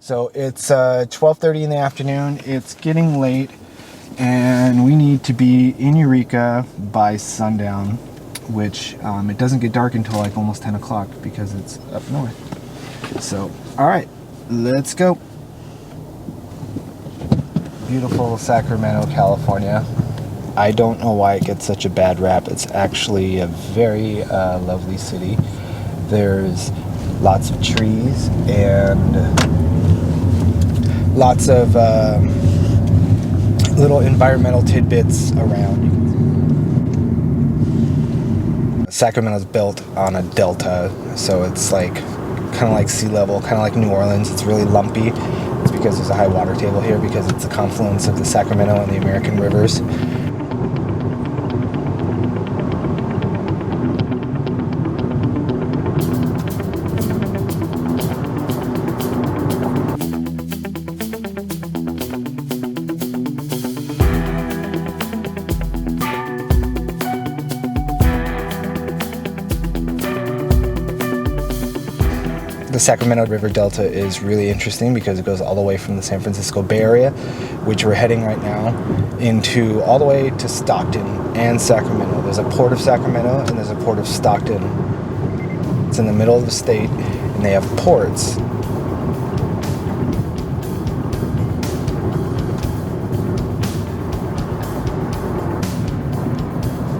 So it's 12:30 in the afternoon. It's getting late, and we need to be in Eureka by sundown, which it doesn't get dark until like almost 10 o'clock because it's up north. So, all right, let's go. Beautiful Sacramento, California. I don't know why it gets such a bad rap. It's actually a very lovely city. There's lots of trees and lots of little environmental tidbits around. Sacramento's built on a delta, so it's like kind of like sea level, kind of like New Orleans. It's really lumpy. It's because there's a high water table here because it's a confluence of the Sacramento and the American rivers. The Sacramento River Delta is really interesting because it goes all the way from the San Francisco Bay Area, which we're heading right now, into all the way to Stockton and Sacramento. There's a port of Sacramento and there's a port of Stockton. It's in the middle of the state, and they have ports.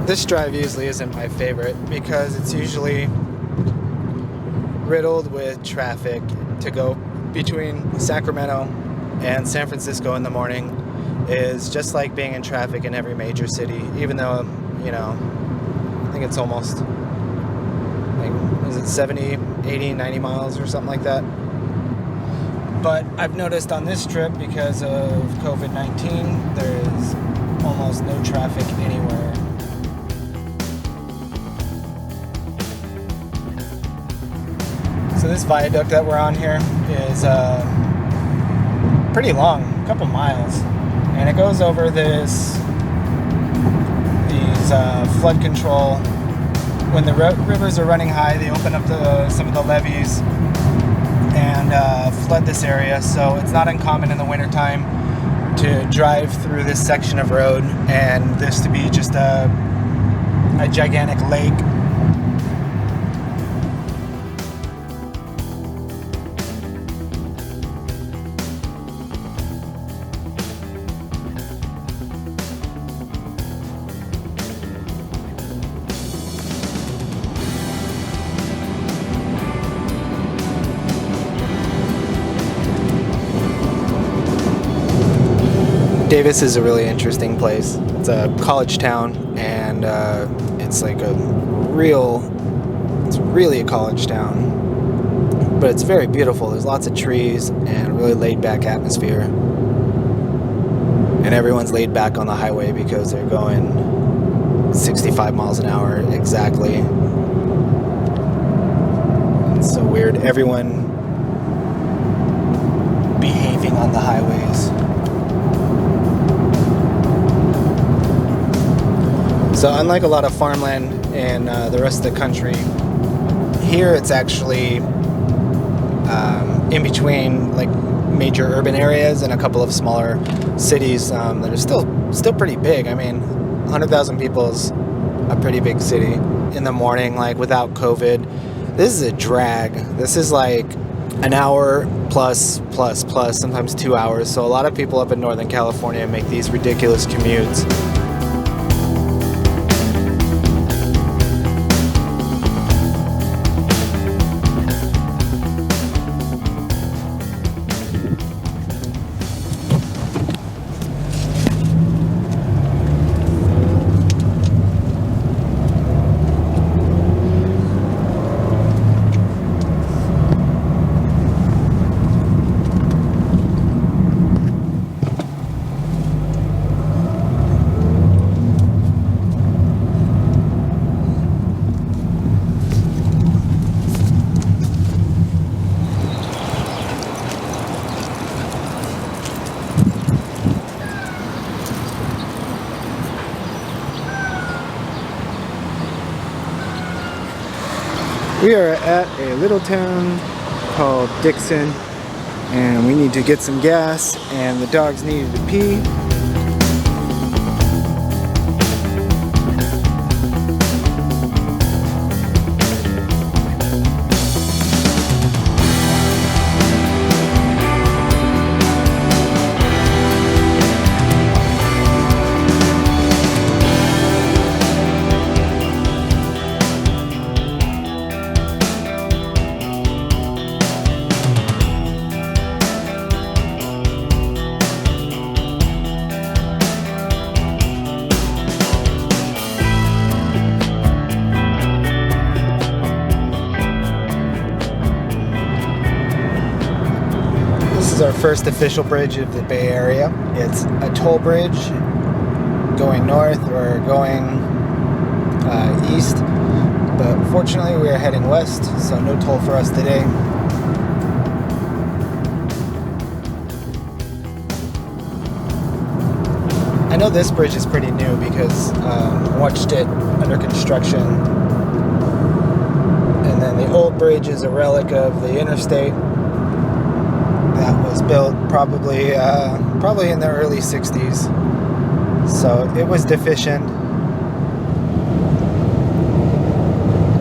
This drive usually isn't my favorite because it's usually riddled with traffic. To go between Sacramento and San Francisco in the morning is just like being in traffic in every major city, even though, you know, I think it's almost, like, is it 70, 80, 90 miles or something like that? But I've noticed on this trip, because of COVID-19, there's almost no traffic anywhere. So this viaduct that we're on here is pretty long, a couple miles, and it goes over these flood control. When the rivers are running high, they open up some of the levees and flood this area. So it's not uncommon in the wintertime to drive through this section of road and this to be just a gigantic lake. Davis is a really interesting place. It's a college town, and it's really a college town. But it's very beautiful. There's lots of trees and a really laid-back atmosphere. And everyone's laid back on the highway because they're going 65 miles an hour exactly. It's so weird. Everyone behaving on the highways. So unlike a lot of farmland in the rest of the country, here it's actually in between like major urban areas and a couple of smaller cities that are still pretty big. I mean, 100,000 people is a pretty big city. In the morning, like without COVID, this is a drag. This is like an hour plus, sometimes 2 hours. So a lot of people up in Northern California make these ridiculous commutes. We are at a little town called Dixon. and we need to get some gas, and the dogs needed to pee. This is our first official bridge of the Bay Area. It's a toll bridge going north or going east, but fortunately we are heading west, so no toll for us today. I know this bridge is pretty new because I watched it under construction, and then the old bridge is a relic of the interstate that was built probably in the early 60s, so it was deficient.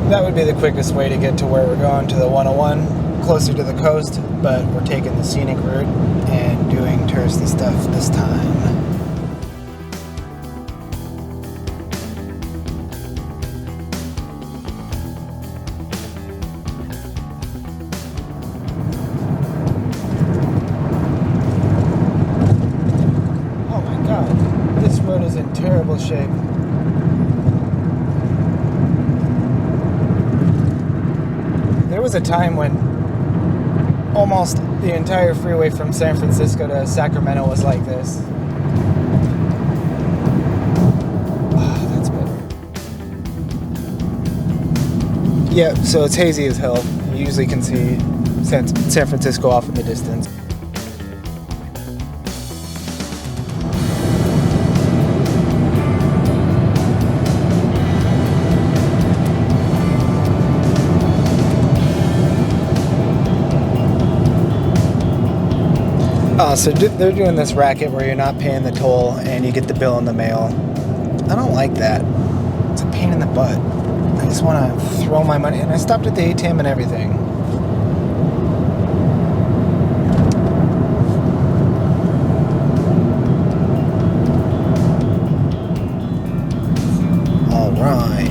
That would be the quickest way to get to where we're going, to the 101, closer to the coast, but we're taking the scenic route and doing touristy stuff this time. This road is in terrible shape. There was a time when almost the entire freeway from San Francisco to Sacramento was like this. That's better. Yeah, so it's hazy as hell. You usually can see San Francisco off in the distance. So they're doing this racket where you're not paying the toll and you get the bill in the mail. I don't like that. It's a pain in the butt. I just want to throw my money. And I stopped at the ATM and everything. All right.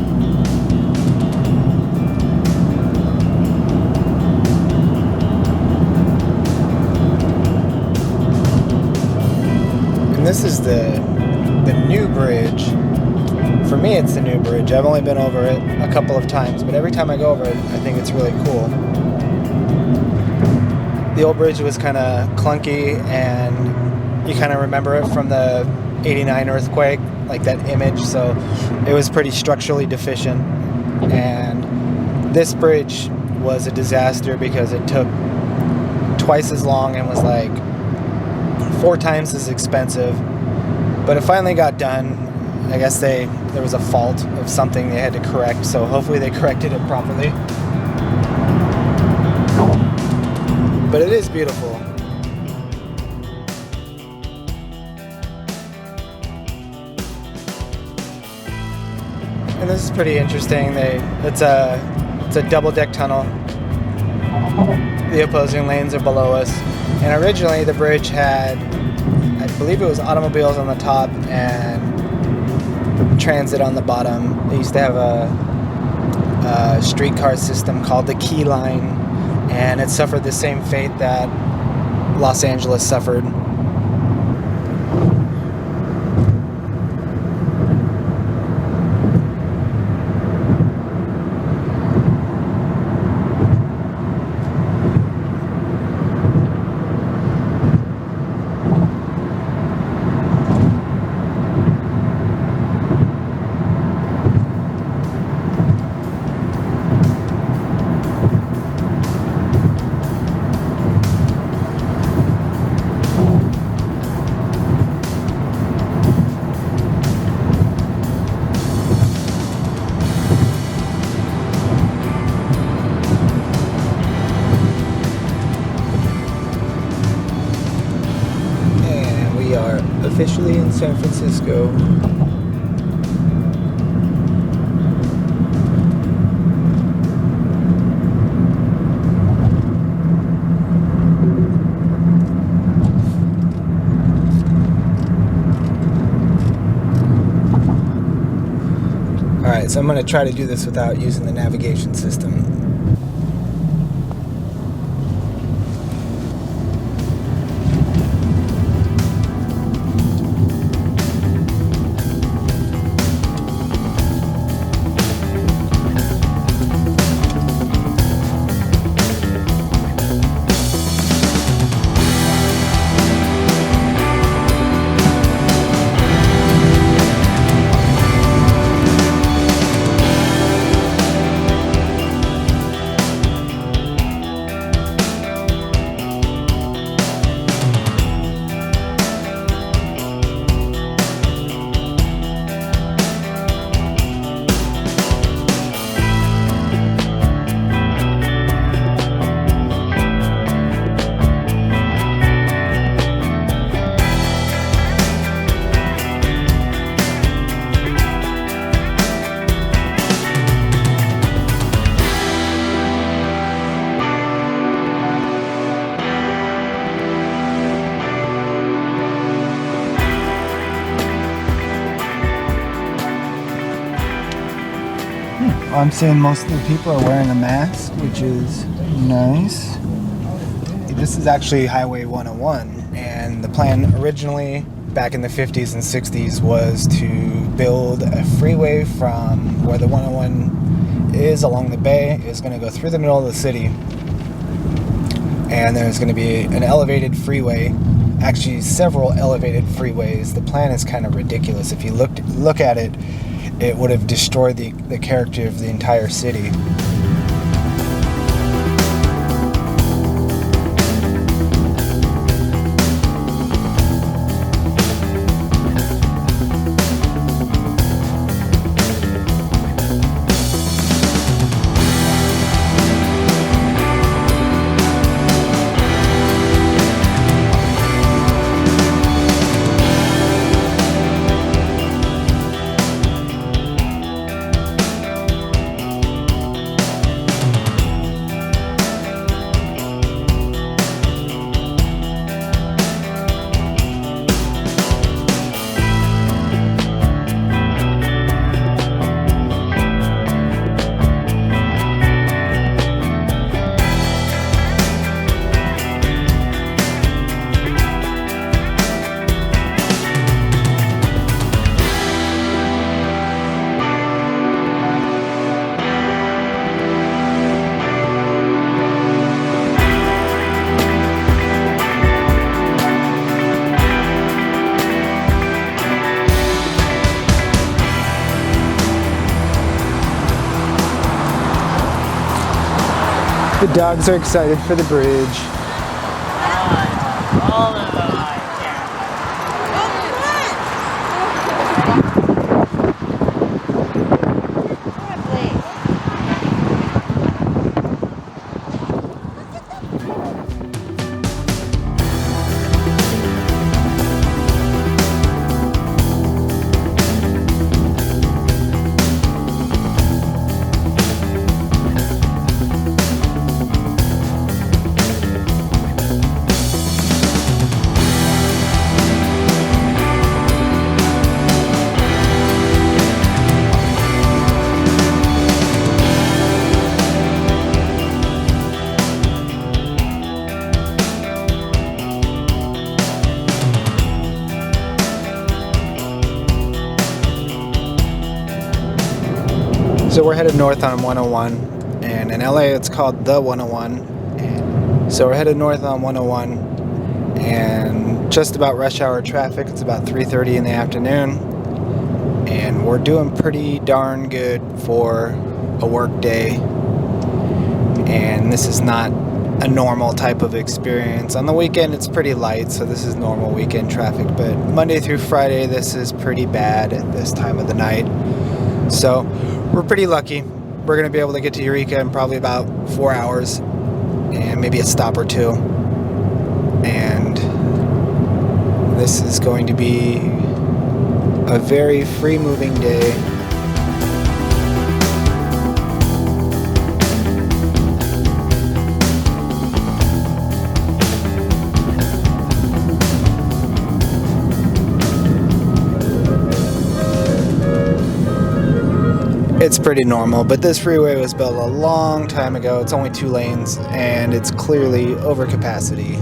This is the new bridge. For me, it's the new bridge. I've only been over it a couple of times, but every time I go over it, I think it's really cool. The old bridge was kind of clunky, and you kind of remember it from the '89 earthquake, like that image, so it was pretty structurally deficient. And this bridge was a disaster because it took twice as long and was like 4 times as expensive, but it finally got done. I guess there was a fault of something they had to correct, so hopefully they corrected it properly. But it is beautiful. And this is pretty interesting. It's a double-deck tunnel. The opposing lanes are below us. And originally the bridge had, I believe it was automobiles on the top and transit on the bottom. They used to have a streetcar system called the Key Line, and it suffered the same fate that Los Angeles suffered. officially in San Francisco. Alright, so I'm going to try to do this without using the navigation system. I'm seeing most of the people are wearing a mask, which is nice. This is actually Highway 101, and the plan originally back in the 50s and 60s was to build a freeway from where the 101 is along the bay. It's going to go through the middle of the city, and there's going to be an elevated freeway, actually several elevated freeways. The plan is kind of ridiculous. If you look at it, it would have destroyed the character of the entire city. The dogs are excited for the bridge. All of them I So we're headed north on 101, and in LA it's called the 101. And so we're headed north on 101, and just about rush hour traffic. It's about 3:30 in the afternoon, and we're doing pretty darn good for a work day. And this is not a normal type of experience. On the weekend it's pretty light, so this is normal weekend traffic, but Monday through Friday this is pretty bad at this time of the night. So we're pretty lucky. We're going to be able to get to Eureka in probably about 4 hours, and maybe a stop or two. And This is going to be a very free-moving day. It's pretty normal, but this freeway was built a long time ago. It's only 2 lanes, and it's clearly over capacity.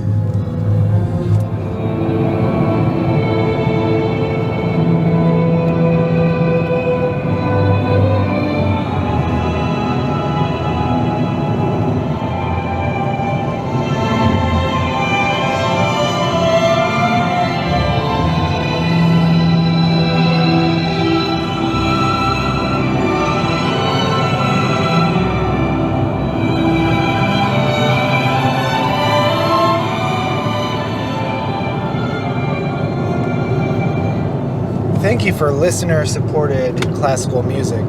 Thank you for listener-supported classical music,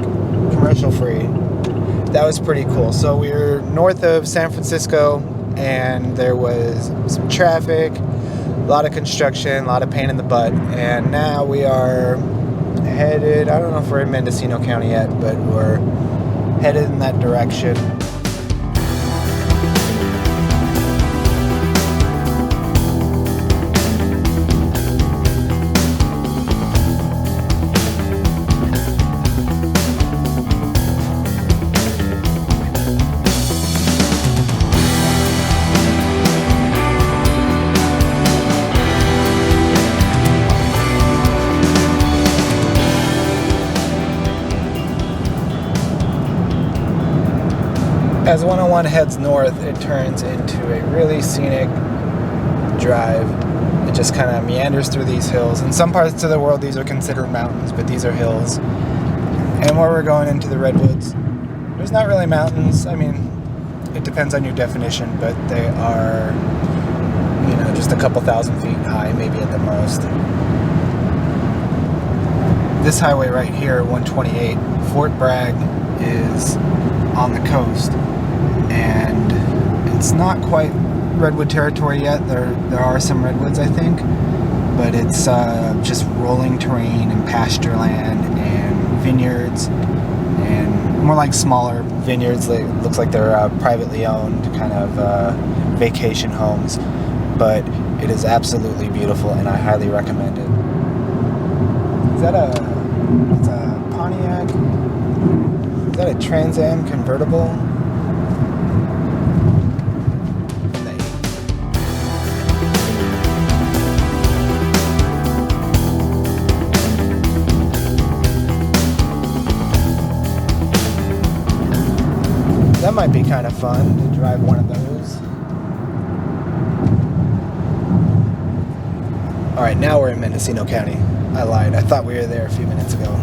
commercial-free. That was pretty cool. So we were north of San Francisco, and there was some traffic, a lot of construction, a lot of pain in the butt, and now we are headed, I don't know if we're in Mendocino County yet, but we're headed in that direction. As 101 heads north, it turns into a really scenic drive. It just kind of meanders through these hills. In some parts of the world, these are considered mountains, but these are hills. And where we're going into the redwoods, there's not really mountains. I mean, it depends on your definition, but they are, you know, just a couple thousand feet high, maybe at the most. This highway right here, 128, Fort Bragg, is on the coast. And it's not quite redwood territory yet. There are some redwoods, I think, but it's just rolling terrain and pasture land and vineyards, and more like smaller vineyards. It looks like they're privately owned kind of vacation homes, but it is absolutely beautiful, and I highly recommend it. Is that it's a Pontiac? Is that a Trans Am convertible? That might be kind of fun to drive one of those. Alright, now we're in Mendocino County. I lied. I thought we were there a few minutes ago.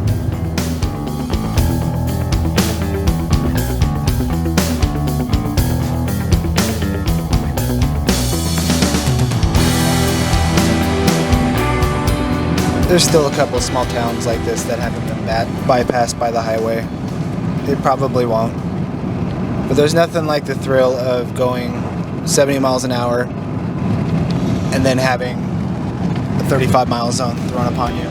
There's still a couple small towns like this that haven't been bypassed by the highway. It probably won't. But there's nothing like the thrill of going 70 miles an hour and then having a 35-mile zone thrown upon you.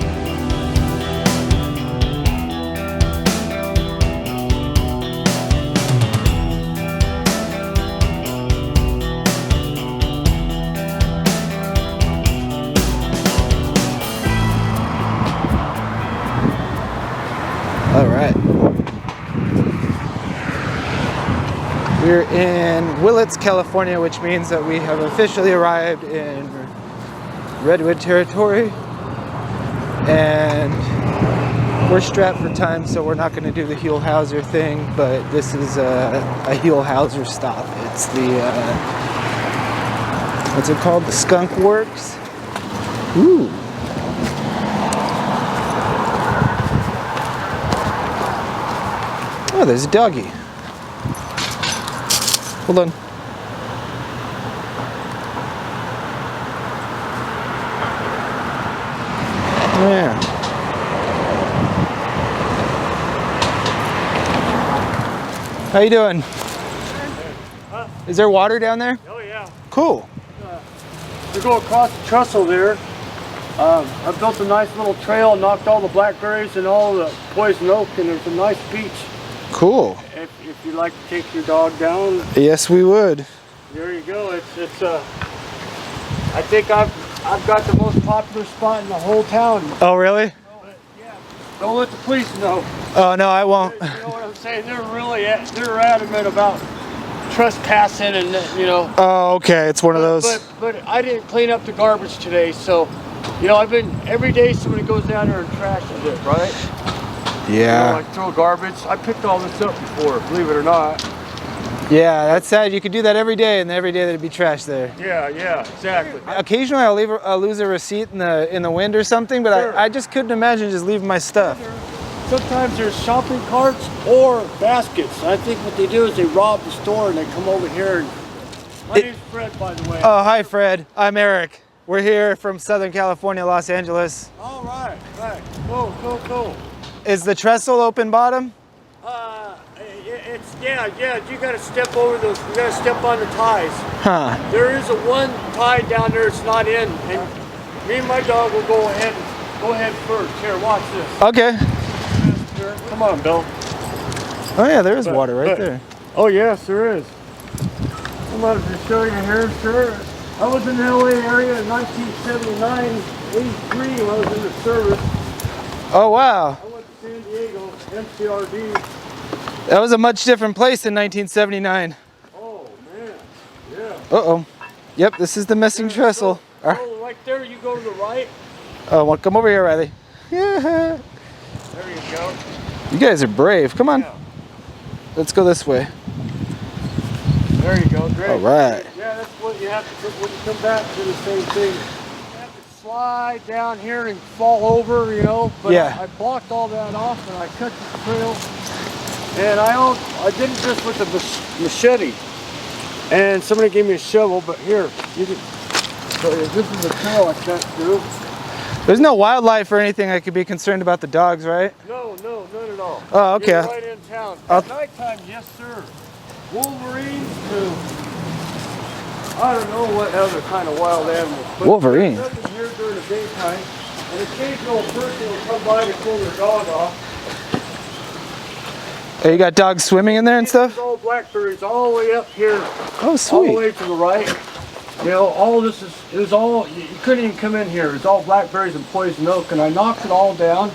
All right. We're in Willits, California, which means that we have officially arrived in Redwood territory, and we're strapped for time, so we're not going to do the Huell Hauser thing, but this is a Huell Hauser stop. It's the, what's it called? The Skunk Works. Ooh. Oh, there's a doggy. Hold on. Yeah. How you doing? Huh? Is there water down there? Oh yeah. Cool. We go across the trestle there, I built a nice little trail, knocked all the blackberries and all the poison oak, and there's a nice beach. Cool. If you'd like to take your dog down, Yes, we would. there you go. It's I think I've got the most popular spot in the whole town. Oh, really? Yeah. Don't let the police know. Oh, no, I won't. You know what I'm saying? They're adamant about trespassing and Oh, okay. It's one of those. But I didn't clean up the garbage today, so every day somebody goes down there and trashes it, right? Yeah. Like throw garbage. I picked all this up before, believe it or not. Yeah, that's sad. You could do that every day, and every day there'd be trash there. Yeah, exactly. Occasionally, I'll lose a receipt in the wind or something, but Sure. I just couldn't imagine just leaving my stuff. Sometimes there's shopping carts or baskets. I think what they do is they rob the store and they come over here. My name's Fred, by the way. Oh, hi, Fred. I'm Eric. We're here from Southern California, Los Angeles. All right. Cool. Is the trestle open bottom? You gotta step over those, you gotta step on the ties. Huh. There is a one tie down there it's not in, and me and my dog will go ahead first. Here, watch this. Okay. Here, come on, Bill. Oh, yeah, there is water right there. Oh, yes, there is. I'm about to show you here, sure. I was in the LA area in 1979, 83 when I was in the service. Oh, wow. I went to San Diego, MCRD. That was a much different place in 1979. Oh, man, yeah. Uh-oh. Yep, this is the missing trestle. So right there, you go to the right. Oh, well, come over here, Riley. Yeah. There you go. You guys are brave. Come on. Yeah. Let's go this way. There you go, great. All right. Yeah, that's what you have to do when you come back to the same thing. You have to slide down here and fall over, but Yeah. I blocked all that off and I cut the trail. And I did it just with a machete. And somebody gave me a shovel, but here, so this is the trail I cut through. There's no wildlife or anything I could be concerned about the dogs, right? No, none at all. Oh, okay. You're right in town. At nighttime, yes, sir. Wolverines to, I don't know what other kind of wild animals. But Wolverine? there's nothing here during the daytime. An occasional person will come by to pull their dog off. Hey, you got dogs swimming in there and stuff? There's all blackberries all the way up here. Oh, All the sweet. way to the right. All this it was all, you couldn't even come in here. It was all blackberries and poison oak, and I knocked it all down.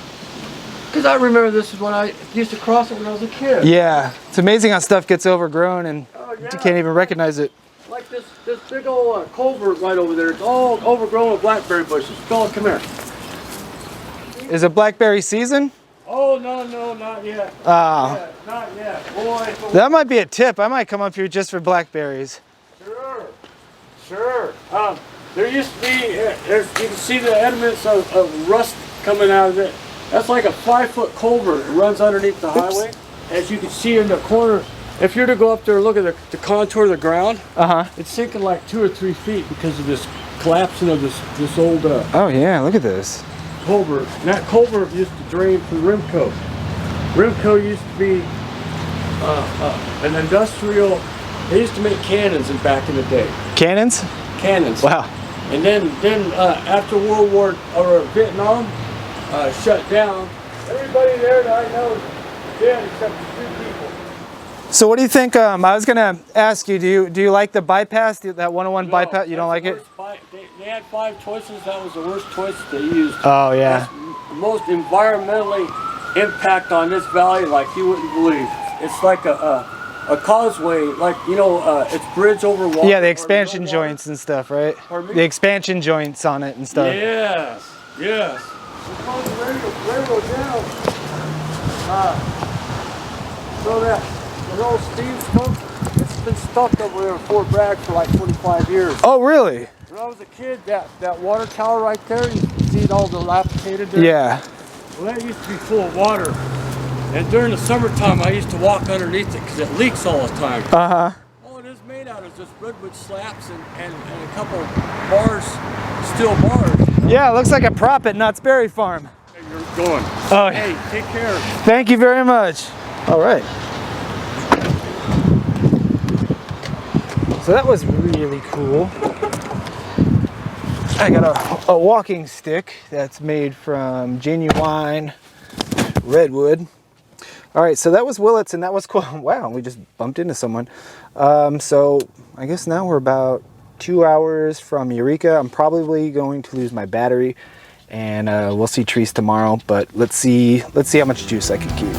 Because I remember this is when I used to cross it when I was a kid. Yeah. It's amazing how stuff gets overgrown and you can't even recognize it. Like this big old culvert right over there. It's all overgrown with blackberry bushes. Go on, come here. Is it blackberry season? Oh, no, not yet. Ah. Not yet. Boy, That might be a tip. I might come up here just for blackberries. Sure. There used to be, you can see the ediments of rust coming out of it. That's like a 5-foot culvert. It runs underneath the highway. As you can see in the corner, if you were to go up there and look at the contour of the ground, it's sinking like 2 or 3 feet because of this collapsing of this old Oh yeah, look at this. culvert. And that culvert used to drain from Rimco. Rimco used to be an industrial. They used to make cannons back in the day. Cannons? Cannons. Wow. And then after World War or Vietnam shut down, everybody there that I know is dead except for 2 people. So what do you think? I was gonna ask you, do you like the bypass? That 101 bypass? You don't like it? They had 5 choices. That was the worst choice they used. Oh yeah. That's most environmentally impact on this valley like you wouldn't believe. It's like a causeway, like it's bridge over water. Yeah, the expansion joints and stuff, right? Pardon me? The expansion joints on it and stuff. Yes. We closed the railroad down. So that the old steam smoke, it's been stuck over there in Fort Bragg for like 25 years. Oh really? When I was a kid, that water tower right there, you see it all dilapidated there? Yeah. Well, that used to be full of water. And during the summertime, I used to walk underneath it because it leaks all the time. All it is made out is just redwood slabs and a couple bars, steel bars. Yeah, it looks like a prop at Knott's Berry Farm. Hey, you're going. Oh, Hey, take care. thank you very much. All right. So that was really cool. I got a walking stick that's made from genuine redwood. All right, so that was Willits, and that was cool. Wow, we just bumped into someone. So I guess now we're about 2 hours from Eureka. I'm probably going to lose my battery, and we'll see trees tomorrow. But let's see how much juice I can keep.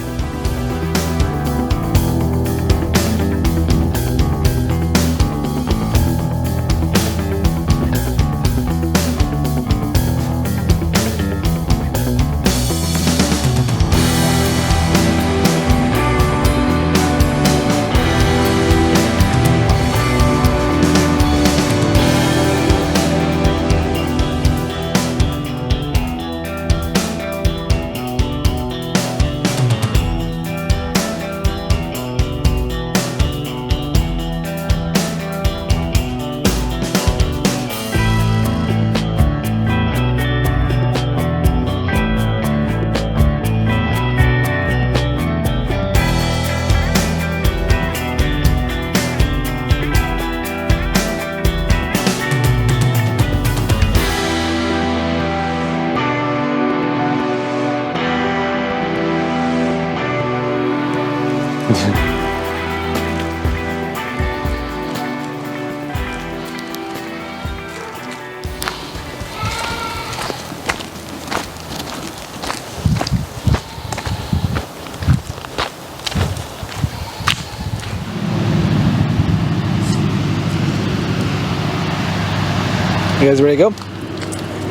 You guys ready to go?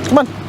Come on.